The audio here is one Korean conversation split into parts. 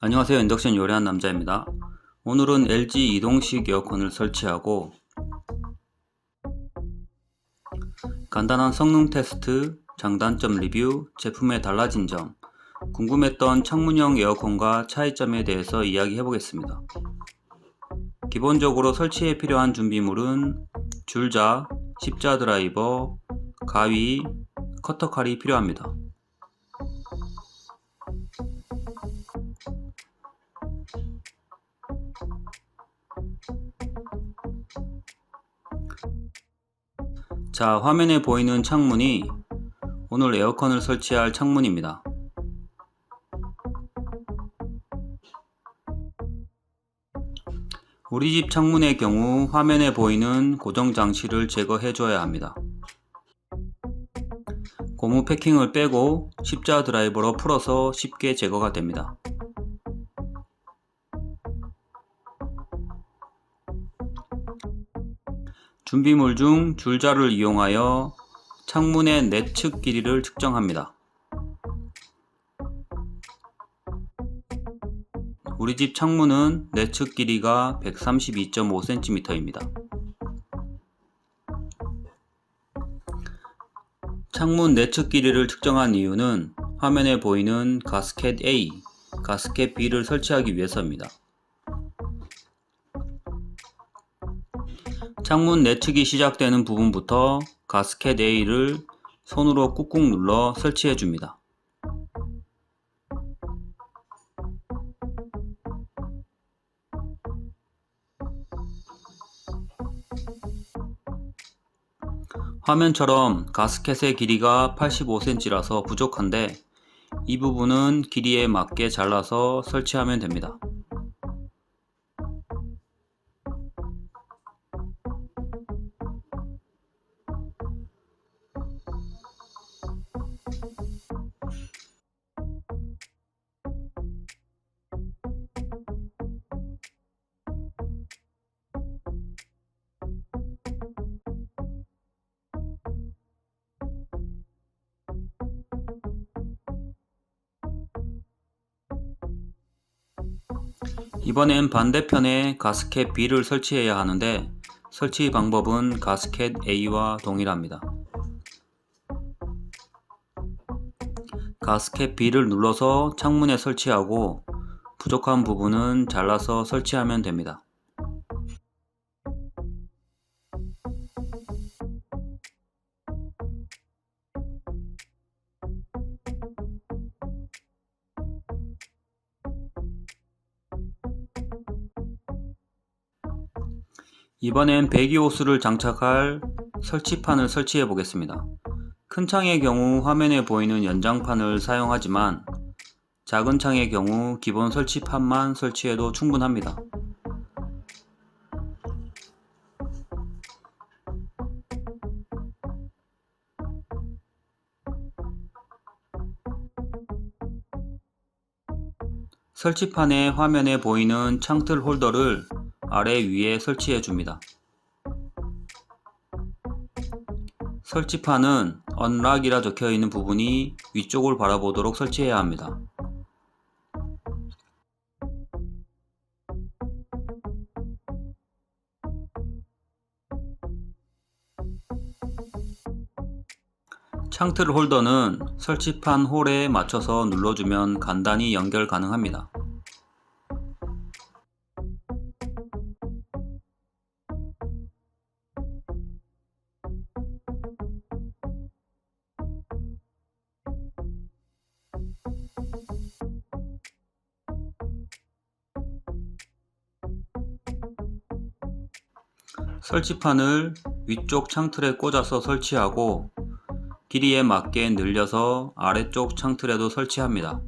안녕하세요. 인덕션 요리하는 남자입니다. 오늘은 LG 이동식 에어컨을 설치하고 간단한 성능 테스트, 장단점 리뷰, 제품의 달라진 점, 궁금했던 창문형 에어컨과 차이점에 대해서 이야기해 보겠습니다. 기본적으로 설치에 필요한 준비물은 줄자, 십자 드라이버, 가위, 커터칼이 필요합니다. 자, 화면에 보이는 창문이 오늘 에어컨을 설치할 창문입니다. 우리 집 창문의 경우 화면에 보이는 고정 장치를 제거해 줘야 합니다. 고무 패킹을 빼고 십자 드라이버로 풀어서 쉽게 제거가 됩니다. 준비물 중 줄자를 이용하여 창문의 내측 길이를 측정합니다. 우리 집 창문은 내측 길이가 132.5cm입니다. 창문 내측 길이를 측정한 이유는 화면에 보이는 가스켓 A, 가스켓 B를 설치하기 위해서입니다. 창문 내측이 시작되는 부분부터 가스켓 A를 손으로 꾹꾹 눌러 설치해 줍니다. 화면처럼 가스켓의 길이가 85cm라서 부족한데 이 부분은 길이에 맞게 잘라서 설치하면 됩니다. 이번엔 반대편에 가스켓 B를 설치해야 하는데 설치 방법은 가스켓 A와 동일합니다. 가스켓 B를 눌러서 창문에 설치하고 부족한 부분은 잘라서 설치하면 됩니다. 이번엔 배기호스를 장착할 설치판을 설치해 보겠습니다. 큰 창의 경우 화면에 보이는 연장판을 사용하지만 작은 창의 경우 기본 설치판만 설치해도 충분합니다. 설치판에 화면에 보이는 창틀 홀더를 아래 위에 설치해 줍니다. 설치판은 언락이라 적혀 있는 부분이 위쪽을 바라보도록 설치해야 합니다. 창틀 홀더는 설치판 홀에 맞춰서 눌러주면 간단히 연결 가능합니다. 설치판을 위쪽 창틀에 꽂아서 설치하고 길이에 맞게 늘려서 아래쪽 창틀에도 설치합니다.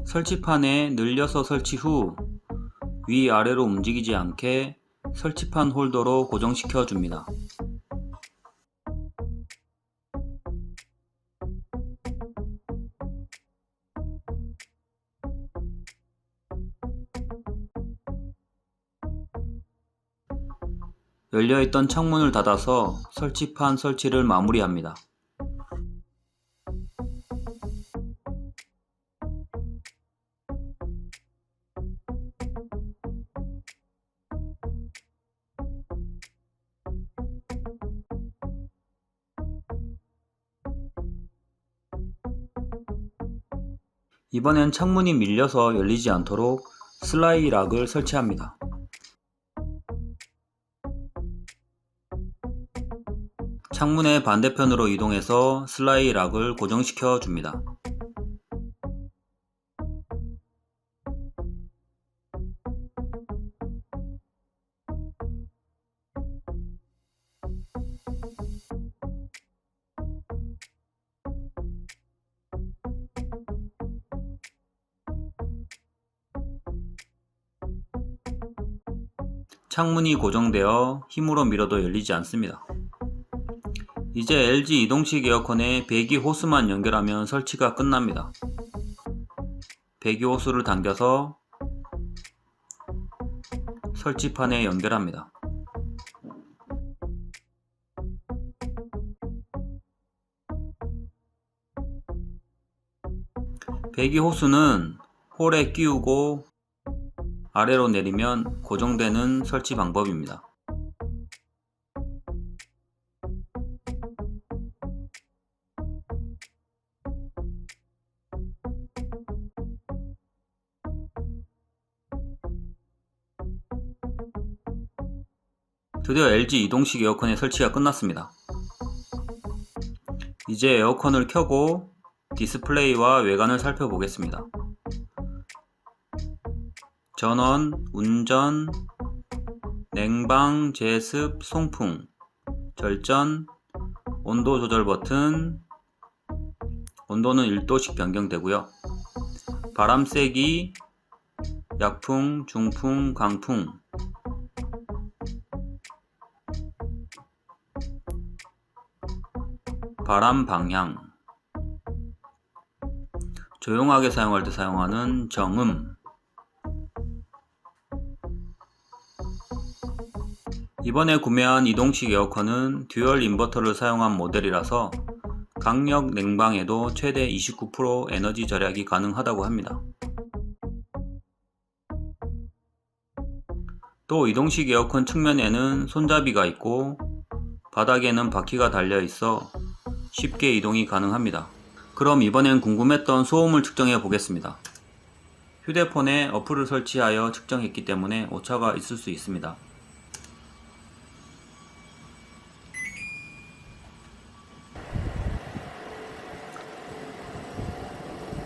설치판에 늘려서 설치 후 위아래로 움직이지 않게 설치판 홀더로 고정시켜 줍니다. 열려있던 창문을 닫아서 설치판 설치를 마무리합니다. 이번엔 창문이 밀려서 열리지 않도록 슬라이 락을 설치합니다. 창문의 반대편으로 이동해서 슬라이 락을 고정시켜 줍니다. 창문이 고정되어 힘으로 밀어도 열리지 않습니다. 이제 LG 이동식 에어컨에 배기 호스만 연결하면 설치가 끝납니다. 배기 호스를 당겨서 설치판에 연결합니다. 배기 호스는 홀에 끼우고 아래로 내리면 고정되는 설치 방법입니다. 드디어 LG 이동식 에어컨의 설치가 끝났습니다. 이제 에어컨을 켜고 디스플레이와 외관을 살펴보겠습니다. 전원, 운전, 냉방, 제습, 송풍, 절전, 온도 조절 버튼, 온도는 1도씩 변경되고요. 바람 세기, 약풍, 중풍, 강풍, 바람 방향, 조용하게 사용할 때 사용하는 정음. 이번에 구매한 이동식 에어컨은 듀얼 인버터를 사용한 모델이라서 강력 냉방에도 최대 29% 에너지 절약이 가능하다고 합니다. 또 이동식 에어컨 측면에는 손잡이가 있고 바닥에는 바퀴가 달려 있어 쉽게 이동이 가능합니다. 그럼 이번엔 궁금했던 소음을 측정해 보겠습니다. 휴대폰에 어플을 설치하여 측정했기 때문에 오차가 있을 수 있습니다.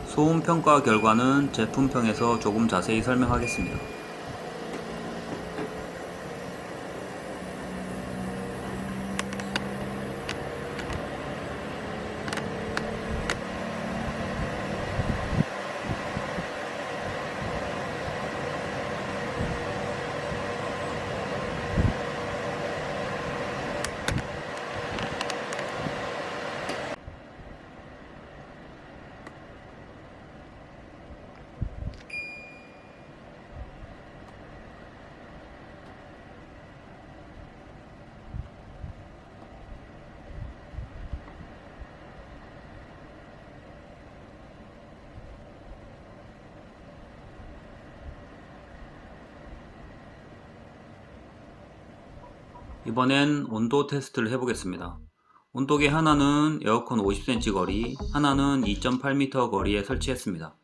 소음 평가 결과는 제품평에서 조금 자세히 설명하겠습니다. 이번엔 온도 테스트를 해보겠습니다. 온도계 하나는 에어컨 50cm 거리, 하나는 2.8m 거리에 설치했습니다.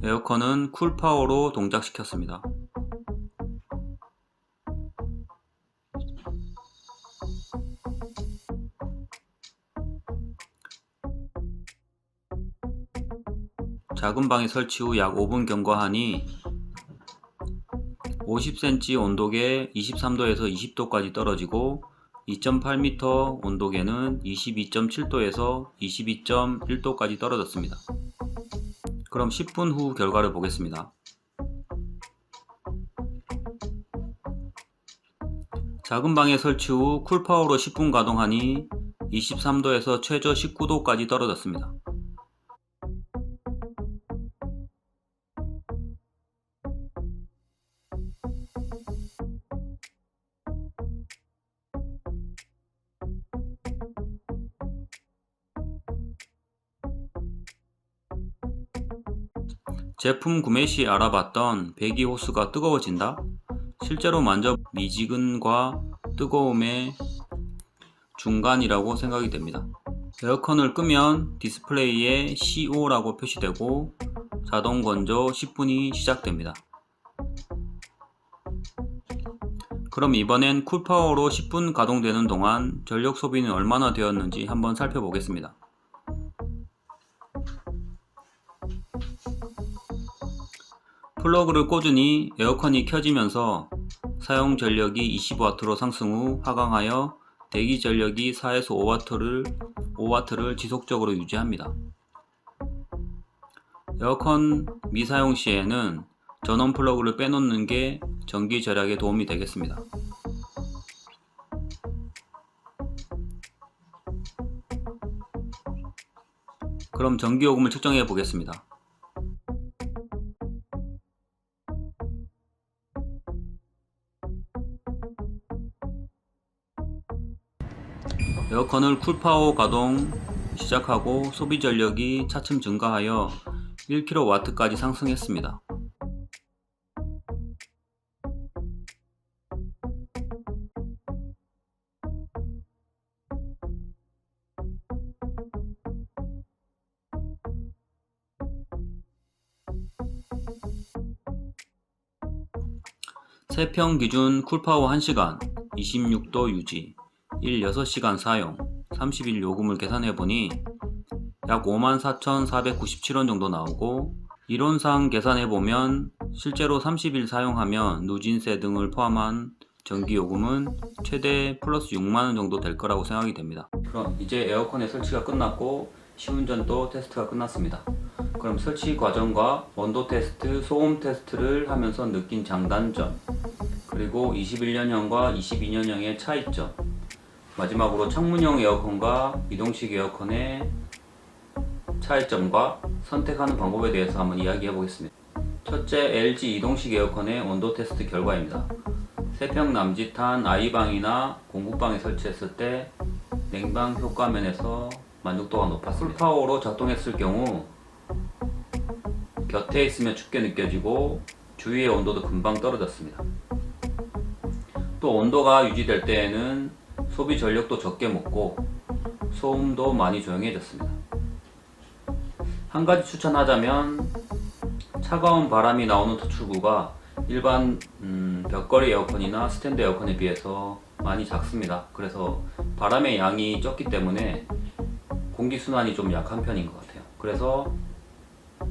에어컨은 쿨파워로 동작시켰습니다. 작은 방에 설치 후 약 5분 경과하니 50cm 온도계 23도에서 20도까지 떨어지고 2.8m 온도계는 22.7도에서 22.1도까지 떨어졌습니다. 그럼 10분 후 결과를 보겠습니다. 작은 방에 설치 후 쿨파워로 10분 가동하니 23도에서 최저 19도까지 떨어졌습니다. 제품 구매 시 알아봤던 배기 호스가 뜨거워진다? 실제로 만져 미지근과 뜨거움의 중간이라고 생각이 됩니다. 에어컨을 끄면 디스플레이에 CO라고 표시되고 자동 건조 10분이 시작됩니다. 그럼 이번엔 쿨파워로 10분 가동되는 동안 전력 소비는 얼마나 되었는지 한번 살펴보겠습니다. 플러그를 꽂으니 에어컨이 켜지면서 사용 전력이 20W로 상승 후 하강하여 대기 전력이 4에서 5W를 지속적으로 유지합니다. 에어컨 미사용 시에는 전원 플러그를 빼놓는 게 전기 절약에 도움이 되겠습니다. 그럼 전기요금을 측정해 보겠습니다. 에어컨을 쿨파워 가동 시작하고 소비 전력이 차츰 증가하여 1kW까지 상승했습니다. 세평 기준 쿨파워 1시간 26도 유지 6시간 사용 30일 요금을 계산해보니 약 54,497원 정도 나오고, 이론상 계산해보면 실제로 30일 사용하면 누진세 등을 포함한 전기요금은 최대 플러스 6만원 정도 될 거라고 생각이 됩니다. 그럼 이제 에어컨의 설치가 끝났고 시운전도 테스트가 끝났습니다. 그럼 설치 과정과 온도 테스트, 소음 테스트를 하면서 느낀 장단점, 그리고 21년형과 22년형의 차이점, 마지막으로 창문형 에어컨과 이동식 에어컨의 차이점과 선택하는 방법에 대해서 한번 이야기해 보겠습니다. 첫째, LG 이동식 에어컨의 온도 테스트 결과입니다. 세평 남짓한 아이방이나 공구방에 설치했을 때 냉방 효과 면에서 만족도가 높았습니다. 풀파워로 작동했을 경우 곁에 있으면 춥게 느껴지고 주위의 온도도 금방 떨어졌습니다. 또 온도가 유지될 때에는 소비 전력도 적게 먹고 소음도 많이 조용해졌습니다. 한 가지 추천하자면 차가운 바람이 나오는 토출구가 일반 벽걸이 에어컨이나 스탠드 에어컨에 비해서 많이 작습니다. 그래서 바람의 양이 적기 때문에 공기순환이 좀 약한 편인 것 같아요. 그래서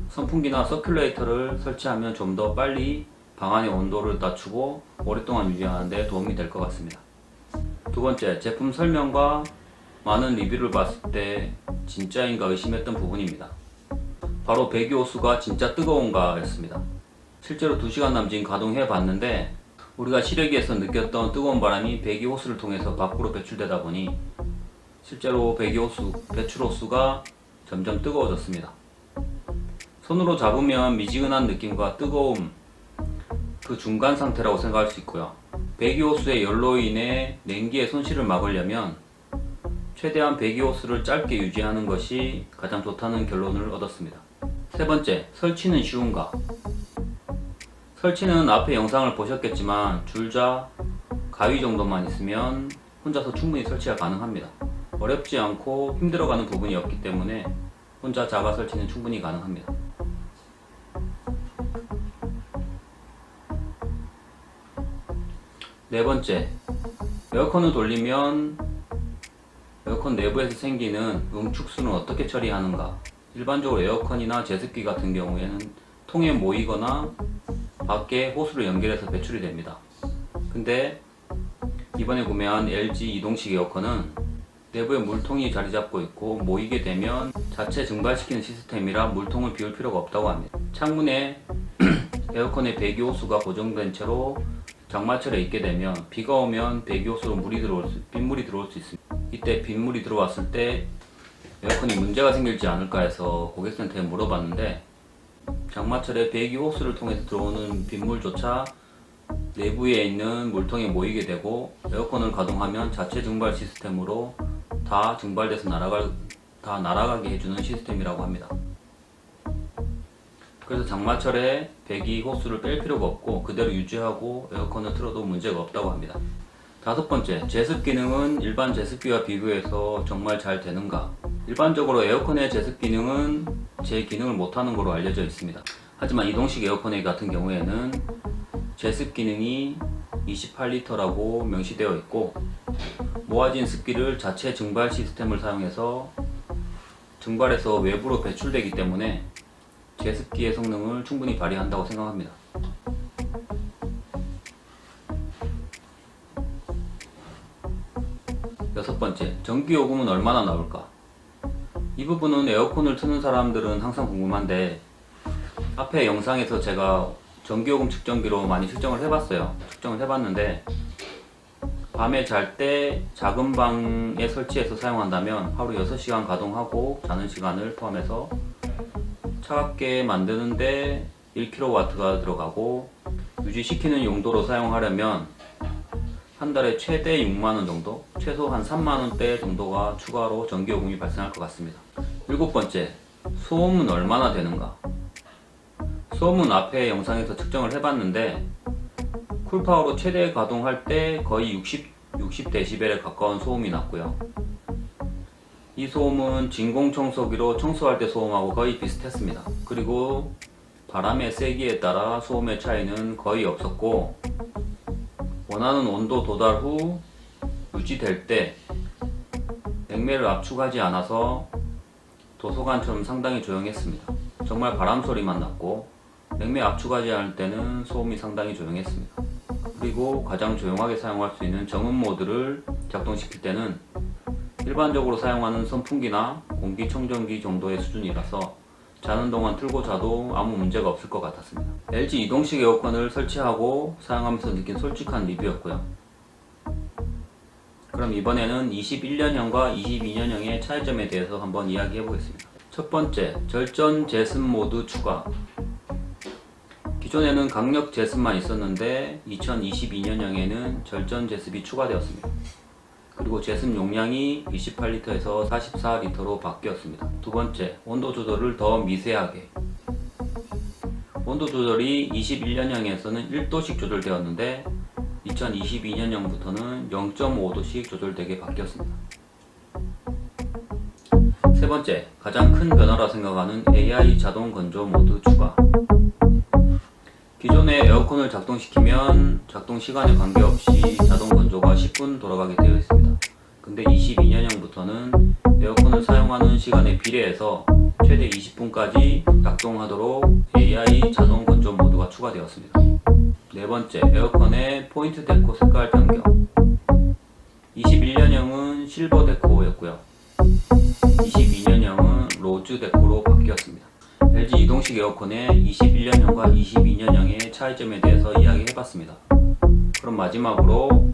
선풍기나 서큘레이터를 설치하면 좀 더 빨리 방 안의 온도를 낮추고 오랫동안 유지하는 데 도움이 될 것 같습니다. 두 번째, 제품 설명과 많은 리뷰를 봤을 때 진짜인가 의심했던 부분입니다. 바로 배기호수가 진짜 뜨거운가 였습니다. 실제로 2시간 남짓 가동해 봤는데 우리가 실외기에서 느꼈던 뜨거운 바람이 배기호수를 통해서 밖으로 배출되다 보니 실제로 배기호수 배출호수가 점점 뜨거워졌습니다. 손으로 잡으면 미지근한 느낌과 뜨거움, 그 중간 상태라고 생각할 수 있고요. 배기호수의 열로 인해 냉기의 손실을 막으려면 최대한 배기호수를 짧게 유지하는 것이 가장 좋다는 결론을 얻었습니다. 세 번째, 설치는 쉬운가? 설치는 앞에 영상을 보셨겠지만 줄자, 가위 정도만 있으면 혼자서 충분히 설치가 가능합니다. 어렵지 않고 힘들어가는 부분이 없기 때문에 혼자 자가 설치는 충분히 가능합니다. 네 번째, 에어컨을 돌리면 에어컨 내부에서 생기는 응축수는 어떻게 처리하는가? 일반적으로 에어컨이나 제습기 같은 경우에는 통에 모이거나 밖에 호스를 연결해서 배출이 됩니다. 근데 이번에 구매한 LG 이동식 에어컨은 내부에 물통이 자리 잡고 있고 모이게 되면 자체 증발시키는 시스템이라 물통을 비울 필요가 없다고 합니다. 창문에 에어컨의 배기 호수가 고정된 채로 장마철에 있게 되면 비가 오면 배기호스로 빗물이 들어올 수 있습니다. 이때 빗물이 들어왔을 때 에어컨이 문제가 생길지 않을까 해서 고객센터에 물어봤는데, 장마철에 배기호스를 통해서 들어오는 빗물조차 내부에 있는 물통에 모이게 되고 에어컨을 가동하면 자체 증발 시스템으로 다 증발돼서 날아가게 해주는 시스템이라고 합니다. 그래서 장마철에 배기 호스를 뺄 필요가 없고 그대로 유지하고 에어컨을 틀어도 문제가 없다고 합니다. 다섯 번째, 제습 기능은 일반 제습기와 비교해서 정말 잘 되는가? 일반적으로 에어컨의 제습 기능은 제 기능을 못하는 것으로 알려져 있습니다. 하지만 이동식 에어컨 같은 경우에는 제습 기능이 28리터라고 명시되어 있고, 모아진 습기를 자체 증발 시스템을 사용해서 증발해서 외부로 배출되기 때문에 제습기의 성능을 충분히 발휘한다고 생각합니다. 여섯 번째, 전기요금은 얼마나 나올까? 이 부분은 에어컨을 트는 사람들은 항상 궁금한데, 앞에 영상에서 제가 전기요금 측정기로 많이 측정을 해봤는데 밤에 잘 때 작은 방에 설치해서 사용한다면 하루 6시간 가동하고 자는 시간을 포함해서 차갑게 만드는데 1kW가 들어가고, 유지시키는 용도로 사용하려면 한 달에 최대 6만원 정도, 최소 한 3만원대 정도가 추가로 전기요금이 발생할 것 같습니다. 일곱 번째, 소음은 얼마나 되는가? 소음은 앞에 영상에서 측정을 해봤는데 쿨파워로 최대 가동할 때 거의 60dB에 가까운 소음이 났고요. 이 소음은 진공청소기로 청소할 때 소음하고 거의 비슷했습니다. 그리고 바람의 세기에 따라 소음의 차이는 거의 없었고, 원하는 온도 도달 후 유지될 때 냉매를 압축하지 않아서 도서관처럼 상당히 조용했습니다. 정말 바람 소리만 났고, 냉매 압축하지 않을 때는 소음이 상당히 조용했습니다. 그리고 가장 조용하게 사용할 수 있는 정음 모드를 작동시킬 때는 일반적으로 사용하는 선풍기나 공기청정기 정도의 수준이라서 자는 동안 틀고 자도 아무 문제가 없을 것 같았습니다. LG 이동식 에어컨을 설치하고 사용하면서 느낀 솔직한 리뷰였고요. 그럼 이번에는 21년형과 22년형의 차이점에 대해서 한번 이야기해 보겠습니다. 첫 번째, 절전 제습 모드 추가. 기존에는 강력 제습만 있었는데 2022년형에는 절전 제습이 추가되었습니다. 그리고 제습 용량이 28리터에서 44리터로 바뀌었습니다. 두 번째, 온도 조절을 더 미세하게. 온도 조절이 21년형에서는 1도씩 조절되었는데 2022년형부터는 0.5도씩 조절되게 바뀌었습니다. 세 번째, 가장 큰 변화라 생각하는 AI 자동 건조 모드 추가. 기존의 에어컨을 작동시키면 작동 시간에 관계없이 자동 건조가 10분 돌아가게 되어 있습니다. 근데 22년형부터는 에어컨을 사용하는 시간에 비례해서 최대 20분까지 작동하도록 AI 자동 건조 모드가 추가되었습니다. 네 번째, 에어컨의 포인트 데코 색깔 변경. 21년형은 실버 데코였고요. 22년형은 로즈 데코로 바뀌었습니다. LG 이동식 에어컨의 21년형과 22년형의 차이점에 대해서 이야기해봤습니다. 그럼 마지막으로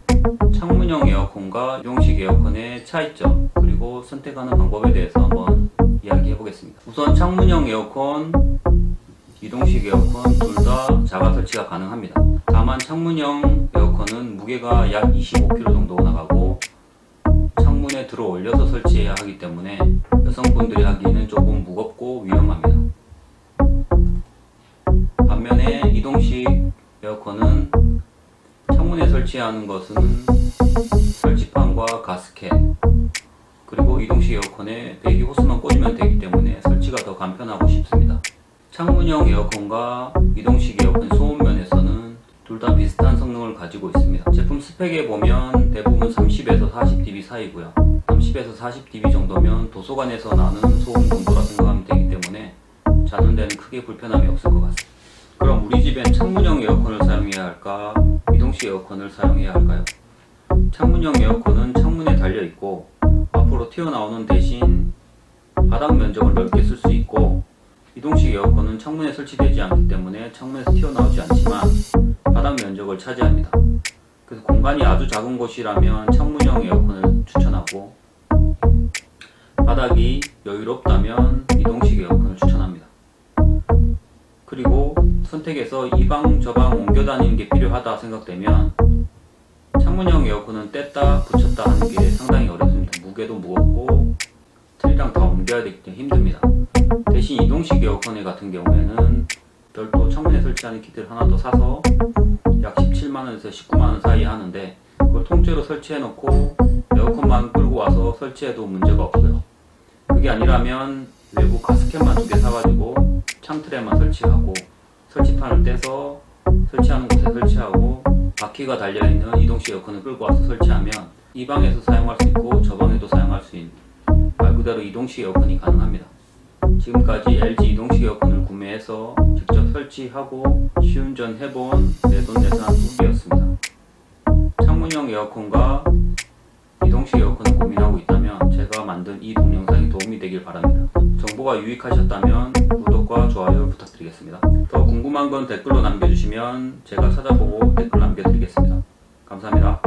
창문형 에어컨과 이동식 에어컨의 차이점, 그리고 선택하는 방법에 대해서 한번 이야기해보겠습니다. 우선 창문형 에어컨, 이동식 에어컨 둘 다 자가 설치가 가능합니다. 다만 창문형 에어컨은 무게가 약 25kg 정도 나가고 창문에 들어 올려서 설치해야 하기 때문에 여성분들이 하기에는 조금 무겁고 위험합니다. 반면에 이동식 에어컨은 창문에 설치하는 것은 설치판과 가스켓, 그리고 이동식 에어컨에 배기 호스만 꽂으면 되기 때문에 설치가 더 간편하고 쉽습니다. 창문형 에어컨과 이동식 에어컨 소음 면에서는 둘 다 비슷한 성능을 가지고 있습니다. 제품 스펙에 보면 대부분 30에서 40dB 사이고요. 30에서 40dB 정도면 도서관에서 나는 소음 정도라 생각하면 되기 때문에 자는 데는 크게 불편함이 없을 것 같습니다. 그럼 우리 집엔 창문형 에어컨을 사용해야 할까? 이동식 에어컨을 사용해야 할까요? 창문형 에어컨은 창문에 달려 있고 앞으로 튀어나오는 대신 바닥 면적을 넓게 쓸 수 있고, 이동식 에어컨은 창문에 설치되지 않기 때문에 창문에서 튀어나오지 않지만 바닥 면적을 차지합니다. 그래서 공간이 아주 작은 곳이라면 창문형 에어컨을 추천하고, 바닥이 여유롭다면 이동식 에어컨을 추천합니다. 그리고 선택해서 이 방 저 방 옮겨 다니는 게 필요하다 생각되면 창문형 에어컨은 뗐다 붙였다 하는 게 상당히 어렵습니다. 무게도 무겁고 트리랑 다 옮겨야 되기 때문에 힘듭니다. 대신 이동식 에어컨 같은 경우에는 별도 창문에 설치하는 키트를 하나 더 사서 약 17만원에서 19만원 사이 하는데, 그걸 통째로 설치해 놓고 에어컨만 끌고 와서 설치해도 문제가 없어요. 그게 아니라면 외부 가스켓만 2개 사가지고 창틀에만 설치하고, 설치판을 떼서 설치하는 곳에 설치하고, 바퀴가 달려있는 이동식 에어컨을 끌고 와서 설치하면 이 방에서 사용할 수 있고 저 방에도 사용할 수 있는 말 그대로 이동식 에어컨이 가능합니다. 지금까지 LG 이동식 에어컨을 구매해서 직접 설치하고 시운전 해본 내돈내산 후기였습니다. 창문형 에어컨과 이동식 에어컨을 고민하고 있다면 제가 만든 이 동영상이 도움이 되길 바랍니다. 정보가 유익하셨다면 구독과 좋아요 부탁드리겠습니다. 더 궁금한 건 댓글로 남겨주시면 제가 찾아보고 댓글 남겨드리겠습니다. 감사합니다.